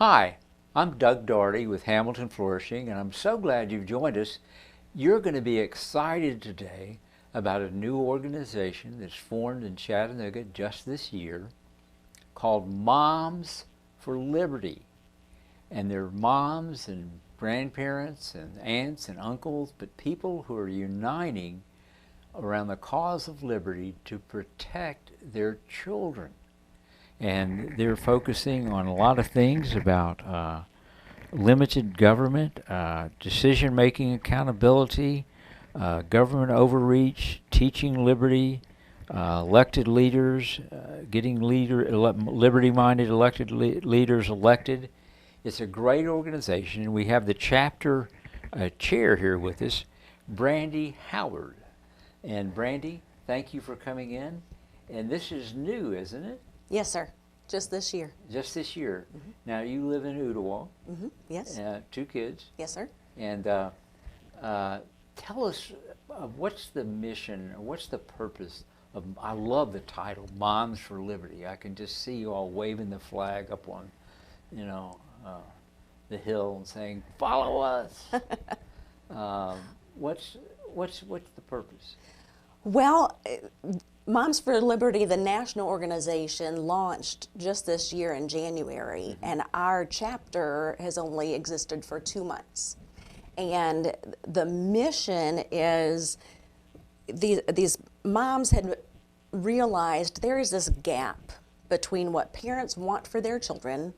Hi, I'm Doug Daugherty with Hamilton Flourishing, and I'm so glad you've joined us. You're going to be excited today about a new organization that's formed in Chattanooga just this year called Moms for Liberty. And they're moms and grandparents and aunts and uncles, but people who are uniting around the cause of liberty to protect their children. And they're focusing on a lot of things about limited government, decision-making accountability, government overreach, teaching liberty, elected leaders, getting liberty-minded elected leaders elected. It's a great organization, and we have the chapter chair here with us, Brandy Howard. And Brandy, thank you for coming in. And this is new, isn't it? Yes, sir. Just this year. Just this year. Mm-hmm. Now, you live in Ooltewah. Mm-hmm. Yes. 2 kids. Yes, sir. And tell us, what's the mission, or what's the purpose of, I love the title, Moms for Liberty. I can just see you all waving the flag up on, the hill and saying, follow us. What's the purpose? Well, Moms for Liberty, the national organization, launched just this year in January, and our chapter has only existed for 2 months. And the mission is these moms had realized there is this gap between what parents want for their children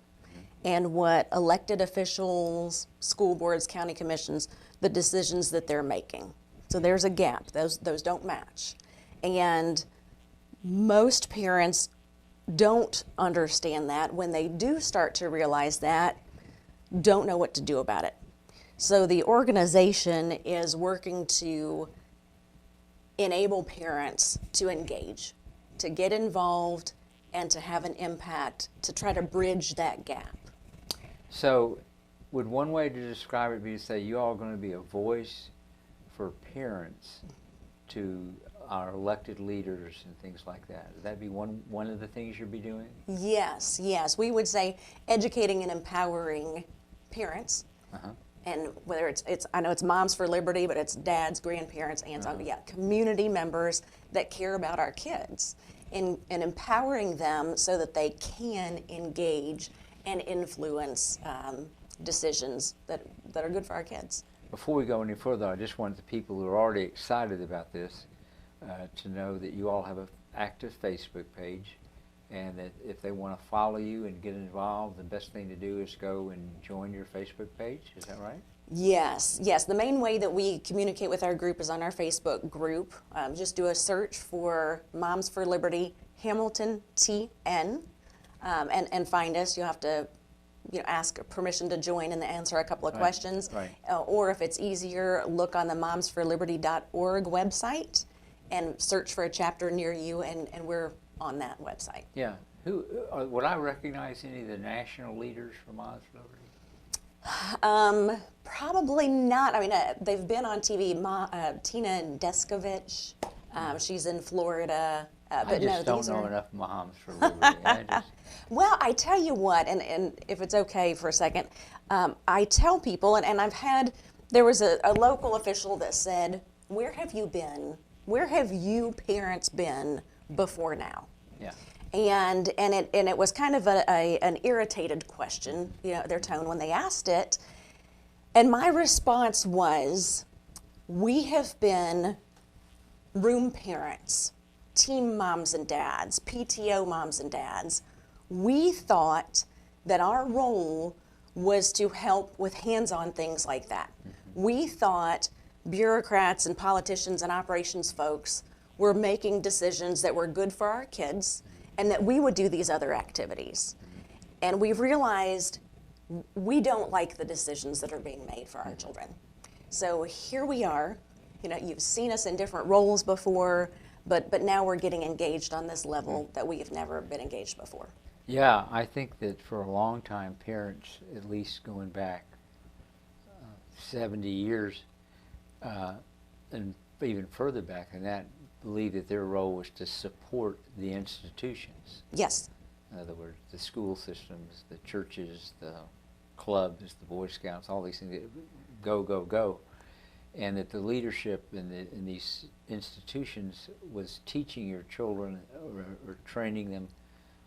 and what elected officials, school boards, county commissions, the decisions that they're making. So there's a gap. Those don't match. And most parents don't understand that. When they do start to realize that, don't know what to do about it. So the organization is working to enable parents to engage, to get involved, and to have an impact to try to bridge that gap. So would one way to describe it be to say you all are going to be a voice for parents to our elected leaders and things like that? Would that be one of the things you'll be doing? Yes. We would say educating and empowering parents. Uh-huh. And whether it's I know it's Moms for Liberty, but it's dads, grandparents, aunts, uncles, community members that care about our kids, and empowering them so that they can engage and influence decisions that are good for our kids. Before we go any further, I just want the people who are already excited about this to know that you all have an active Facebook page, and that if they want to follow you and get involved, the best thing to do is go and join your Facebook page. Is that right? Yes. The main way that we communicate with our group is on our Facebook group. Just do a search for Moms for Liberty Hamilton TN, and find us. You'll have to ask permission to join and answer a couple of questions. Right. Or if it's easier, look on the momsforliberty.org website and search for a chapter near you, and we're on that website. Yeah. Would I recognize any of the national leaders for Moms for Liberty? Probably not. I mean, they've been on TV. Tina Deskovich, she's in Florida. But I just don't know enough Moms for Liberty. Well, I tell you what, and if it's okay for a second, I tell people, and there was a local official that said, where have you been? Where have you parents been before now? Yeah. And it was kind of an irritated question, their tone when they asked it. And my response was, we have been room parents, team moms and dads, PTO moms and dads. We thought that our role was to help with hands-on things like that. Mm-hmm. We thought bureaucrats and politicians and operations folks were making decisions that were good for our kids, and that we would do these other activities. And we've realized we don't like the decisions that are being made for our children. So here we are. You've seen us in different roles before, but now we're getting engaged on this level that we have never been engaged before. Yeah, I think that for a long time, parents, at least going back 70 years, and even further back than that, believed that their role was to support the institutions. Yes. In other words, the school systems, the churches, the clubs, the Boy Scouts, all these things that go, go, go. And that the leadership in these institutions was teaching your children or training them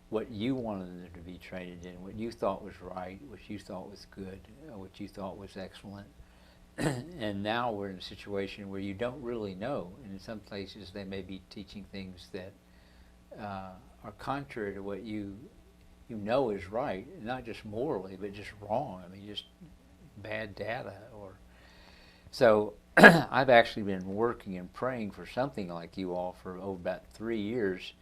what you wanted them to be trained in, what you thought was right, what you thought was good, what you thought was excellent. And now we're in a situation where you don't really know. And in some places they may be teaching things that are contrary to what you know is right, not just morally, but just wrong. I mean, just bad data. So I've actually been working and praying for something like you all for about 3 years,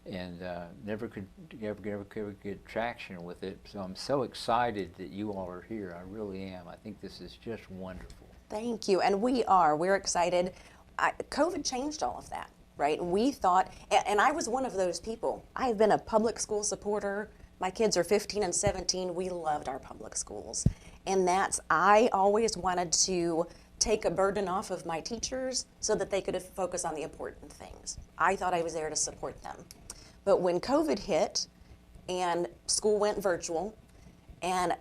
and never could get traction with it. So I'm so excited that you all are here. I really am. I think this is just wonderful. Thank you, and we're excited. COVID changed all of that, right? We thought, and I was one of those people. I've been a public school supporter. My kids are 15 and 17. We loved our public schools, and I always wanted to take a burden off of my teachers so that they could focus on the important things. I thought I was there to support them. But when COVID hit and school went virtual, and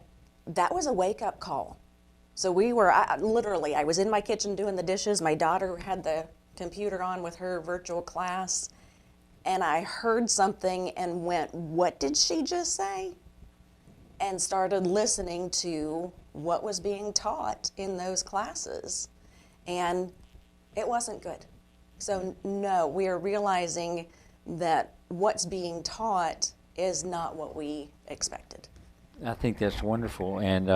that was a wake-up call. So I was in my kitchen doing the dishes. My daughter had the computer on with her virtual class, and I heard something and went, "What did she just say?" And started listening to what was being taught in those classes, and it wasn't good. So no, we are realizing that what's being taught is not what we expected. I think that's wonderful, and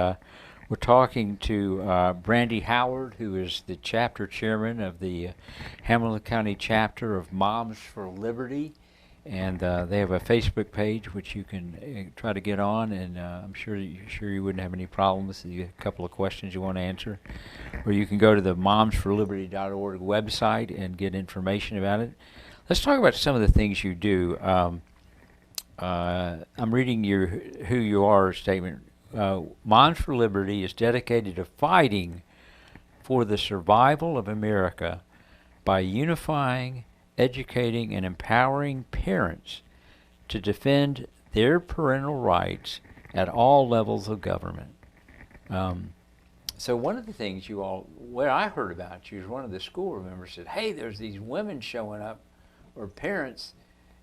we're talking to Brandy Howard, who is the chapter chairman of the Hamilton County chapter of Moms for Liberty. And they have a Facebook page which you can try to get on, and I'm sure you wouldn't have any problems. You have a couple of questions you want to answer, or you can go to the momsforliberty.org website and get information about it. Let's talk about some of the things you do. I'm reading your who you are statement. Moms for Liberty is dedicated to fighting for the survival of America by unifying, educating, and empowering parents to defend their parental rights at all levels of government. So one of the things what I heard about you is one of the school board members said, "Hey, there's these women showing up, or parents,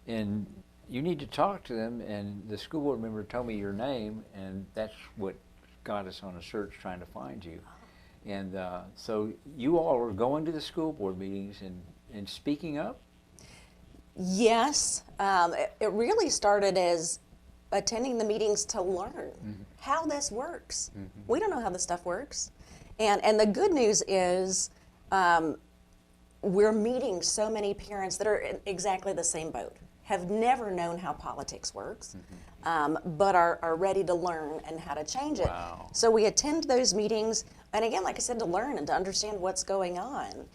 and you need to talk to them." And the school board member told me your name, and that's what got us on a search trying to find you. And so you all are going to the school board meetings and speaking up? Yes, it really started as attending the meetings to learn how this works. We don't know how this stuff works. And the good news is we're meeting so many parents that are in exactly the same boat, have never known how politics works, but are ready to learn and how to change it. Wow. So we attend those meetings, and again, like I said, to learn and to understand what's going on.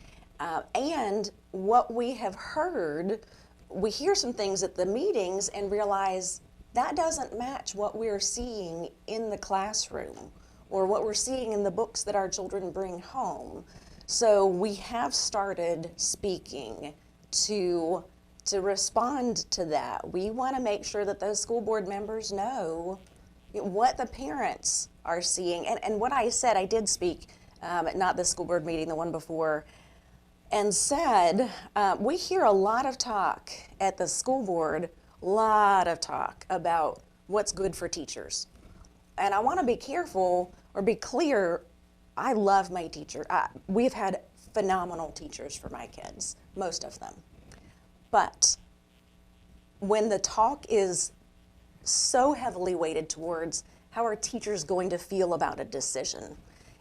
And what we have heard, we hear some things at the meetings and realize that doesn't match what we're seeing in the classroom or what we're seeing in the books that our children bring home. So we have started speaking to respond to that. We want to make sure that those school board members know what the parents are seeing. And what I said, I did speak at not the school board meeting, the one before, and said, we hear a lot of talk at the school board, a lot of talk about what's good for teachers. And I want to be careful or be clear, I love my teacher. We've had phenomenal teachers for my kids, most of them. But when the talk is so heavily weighted towards how are teachers going to feel about a decision,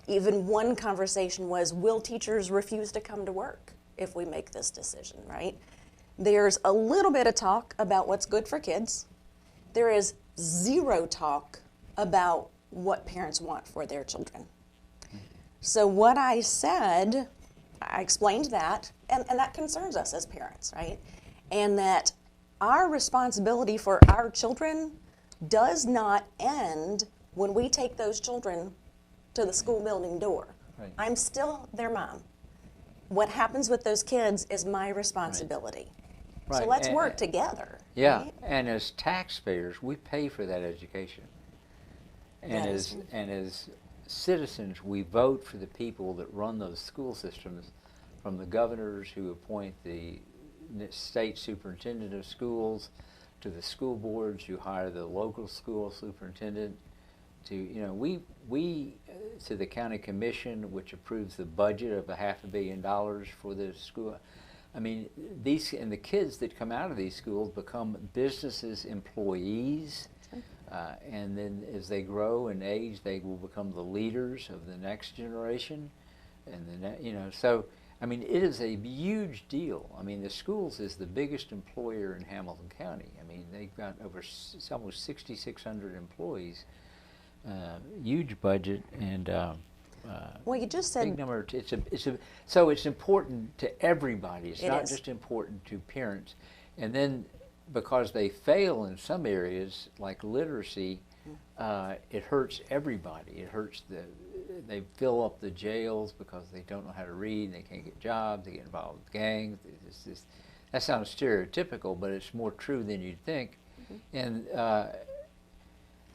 even one conversation was, will teachers refuse to come to work if we make this decision, right? There's a little bit of talk about what's good for kids. There is zero talk about what parents want for their children. So what I said, I explained that, and that concerns us as parents, right? And that our responsibility for our children does not end when we take those children to the school building door. Right. I'm still their mom. What happens with those kids is my responsibility. Right. So let's work together. Yeah, right? and as taxpayers, we pay for that education. And as citizens, we vote for the people that run those school systems, from the governors who appoint the state superintendent of schools, to the school boards who hire the local school superintendent, to to the county commission, which approves the budget of $500 million for the school. I mean, and the kids that come out of these schools become businesses' employees, and then as they grow in age, they will become the leaders of the next generation, and so. I mean, it is a huge deal. I mean, the schools is the biggest employer in Hamilton County. I mean, they've got it's almost 6,600 employees, huge budget, and well, you just said big number. So it's important to everybody. It's not is. just important to parents. And then because they fail in some areas, like literacy, it hurts everybody. It hurts they fill up the jails because they don't know how to read, they can't get jobs, they get involved with gangs. That sounds stereotypical, but it's more true than you'd think. And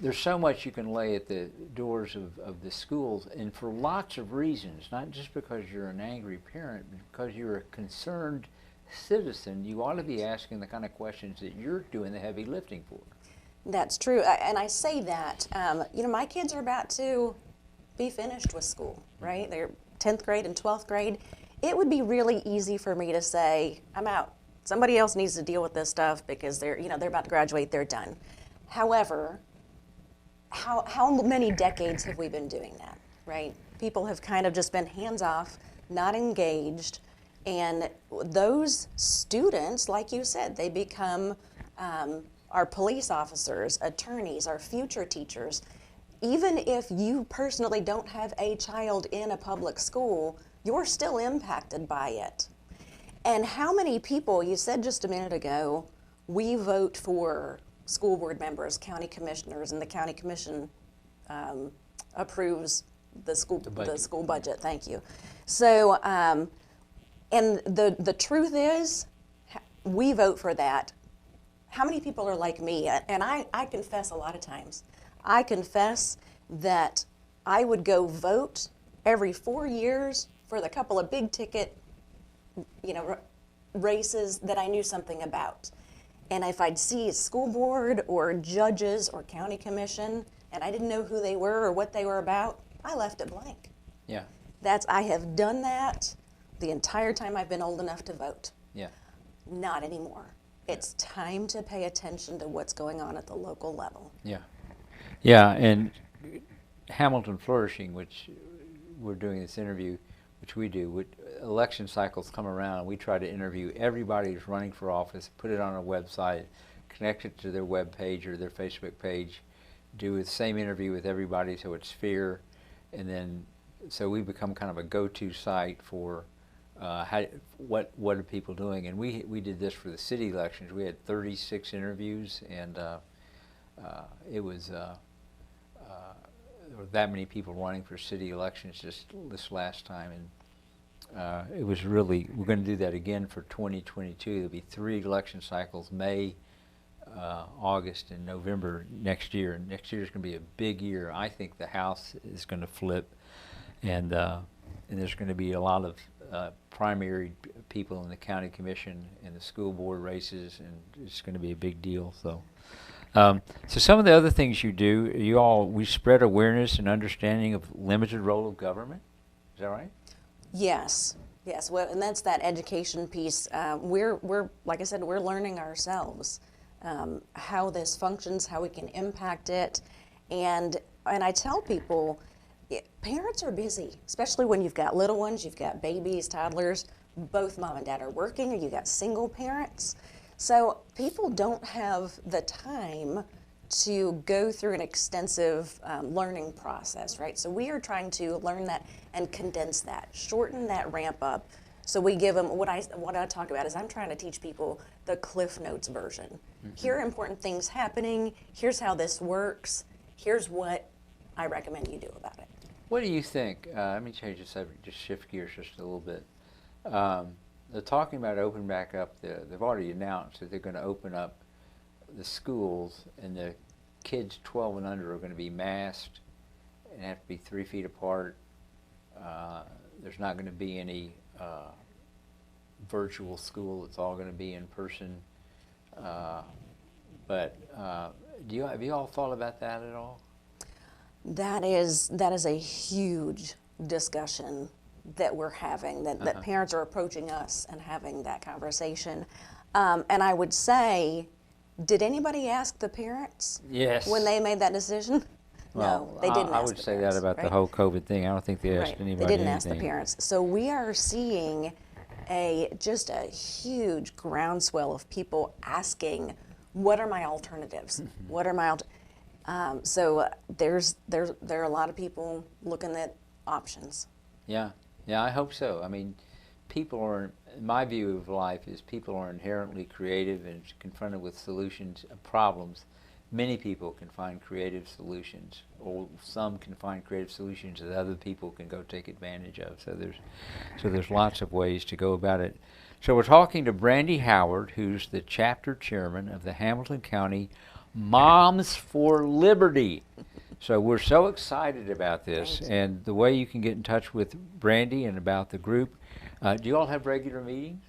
there's so much you can lay at the doors of the schools, and for lots of reasons, not just because you're an angry parent, but because you're a concerned citizen. You ought to be asking the kind of questions that you're doing the heavy lifting for. That's true, and I say that, my kids are about to be finished with school, right? They're 10th grade and 12th grade. It would be really easy for me to say, I'm out. Somebody else needs to deal with this stuff because they're about to graduate, they're done. However, how many decades have we been doing that, right? People have kind of just been hands off, not engaged, and those students, like you said, they become our police officers, attorneys, our future teachers. Even if you personally don't have a child in a public school, you're still impacted by it. And how many people, you said just a minute ago, we vote for school board members, county commissioners, and the county commission approves the school budget. Thank you. So, and the truth is, we vote for that. How many people are like me? And I confess a lot of times. I confess that I would go vote every 4 years for the couple of big ticket, races that I knew something about. And if I'd see a school board or judges or county commission and I didn't know who they were or what they were about, I left it blank. Yeah. I have done that the entire time I've been old enough to vote. Yeah. Not anymore. It's time to pay attention to what's going on at the local level. Yeah. Yeah, and Hamilton Flourishing, which we're doing this interview, which we do, election cycles come around, we try to interview everybody who's running for office, put it on our website, connect it to their web page or their Facebook page, do the same interview with everybody so it's fair, and then so we become kind of a go-to site for what are people doing. And we did this for the city elections. We had 36 interviews, and it was there were that many people running for city elections just this last time, and it was really, we're going to do that again for 2022. There'll be 3 election cycles, May, August, and November next year. And next year is going to be a big year. I think the House is going to flip, and there's going to be a lot of primary people in the county commission and the school board races, and it's going to be a big deal. So some of the other things you do, we spread awareness and understanding of limited role of government. Is that right? Yes. Well, and that's that education piece. We're like I said, we're learning ourselves how this functions, how we can impact it, and I tell people, parents are busy, especially when you've got little ones, you've got babies, toddlers. Both mom and dad are working, or you got single parents. So people don't have the time to go through an extensive learning process, right? So we are trying to learn that and condense that, shorten that ramp up. So we give them, what I talk about is I'm trying to teach people the Cliff Notes version. Mm-hmm. Here are important things happening, here's how this works, here's what I recommend you do about it. What do you think? Let me change the subject, just shift gears just a little bit. They're talking about opening back up, they've already announced that they're going to open up the schools and the kids 12 and under are going to be masked and have to be 3 feet apart. There's not going to be any virtual school. It's all going to be in person. But have you all thought about that at all? That is a huge discussion that we're having, that parents are approaching us and having that conversation. And I would say, did anybody ask the parents Yes. when they made that decision? Well, no, they didn't I ask would the say parents, that about right? the whole COVID thing. I don't think they asked Right. anybody They didn't ask the anything. parents. So we are seeing just a huge groundswell of people asking, what are my alternatives? What are my so there are a lot of people looking at options. Yeah, I hope so. I mean, my view of life is people are inherently creative, and confronted with solutions of problems, many people can find creative solutions, or some can find creative solutions that other people can go take advantage of. So there's lots of ways to go about it. So we're talking to Brandy Howard, who's the chapter chairman of the Hamilton County Moms for Liberty. So we're so excited about this. Thanks. And the way you can get in touch with Brandy and about the group, do you all have regular meetings?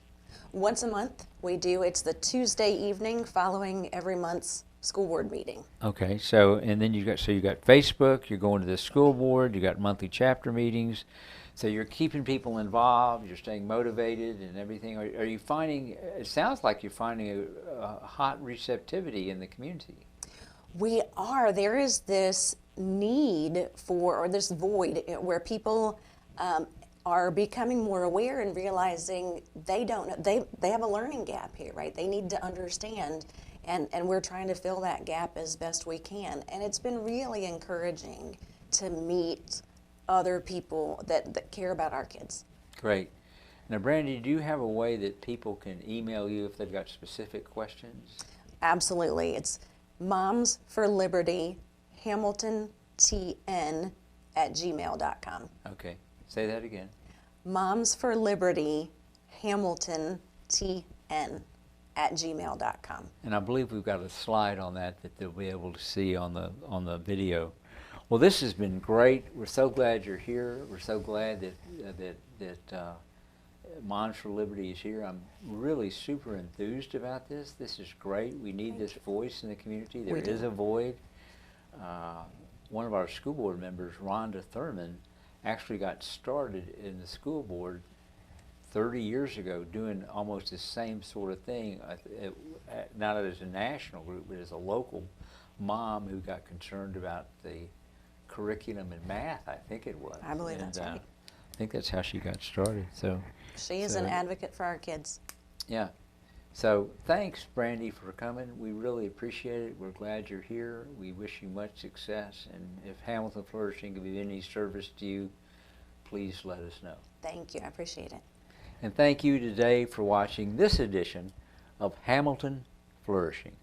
Once a month we do. It's the Tuesday evening following every month's school board meeting. Okay, so and then you got Facebook, you're going to the school board, you got monthly chapter meetings, so you're keeping people involved, you're staying motivated and everything. Are you finding? It sounds like you're finding a hot receptivity in the community. We are. There is this need for, or this void where people are becoming more aware and realizing they don't know, they have a learning gap here, right? They need to understand, and we're trying to fill that gap as best we can. And it's been really encouraging to meet other people that care about our kids. Great. Now, Brandy, do you have a way that people can email you if they've got specific questions? Absolutely. It's Moms for Liberty, HamiltonTN@gmail.com. Okay, say that again. Moms for Liberty, HamiltonTN@gmail.com. And I believe we've got a slide on that they'll be able to see on the video. Well, this has been great. We're so glad you're here. We're so glad that Moms for Liberty is here. I'm really super enthused about this. This is great. We need this voice in the community. There is a void. One of our school board members, Rhonda Thurman, actually got started in the school board 30 years ago doing almost the same sort of thing, not as a national group, but as a local mom who got concerned about the curriculum in math, I think it was. I believe that's right. I think that's how she got started. So she is an advocate for our kids. Yeah. So thanks, Brandy, for coming. We really appreciate it. We're glad you're here. We wish you much success. And if Hamilton Flourishing can be of any service to you, please let us know. Thank you. I appreciate it. And thank you today for watching this edition of Hamilton Flourishing.